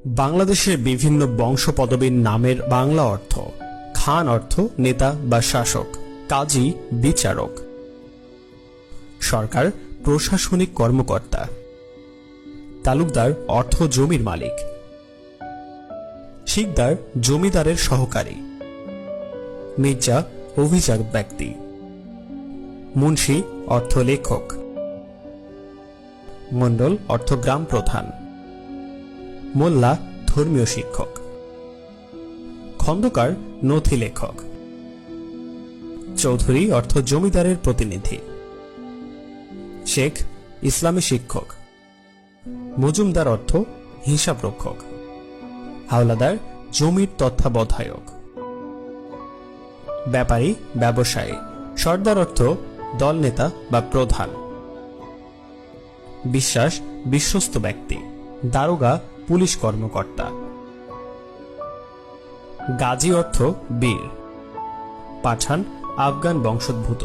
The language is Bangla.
বাংলাদেশের বিভিন্ন বংশ পদবীর নামের বাংলা অর্থ: খান অর্থ নেতা বা শাসক, কাজী বিচারক, সরকার প্রশাসনিক কর্মকর্তা, তালুকদার অর্থ জমির মালিক, শিকদার জমিদারের সহকারী, মির্জা অভিজাত ব্যক্তি, মুন্সি অর্থ লেখক, মণ্ডল অর্থ গ্রাম প্রধান, মোল্লা ধর্মীয় শিক্ষক, খন্দকার নথি লেখক, চৌধুরী অর্থ জমিদারের প্রতিনিধি, শেখ ইসলামী শিক্ষক, মজুমদার অর্থ হিসাব রক্ষক, হাওলাদার জমির তত্ত্বাবধায়ক, ব্যাপারী ব্যবসায়ী, সর্দার অর্থ দলনেতা বা প্রধান, বিশ্বাস বিশ্বস্ত ব্যক্তি, দারোগা পুলিশ কর্মকর্তা, গাজী অর্থ বীর, পাঠান আফগান বংশোদ্ভূত।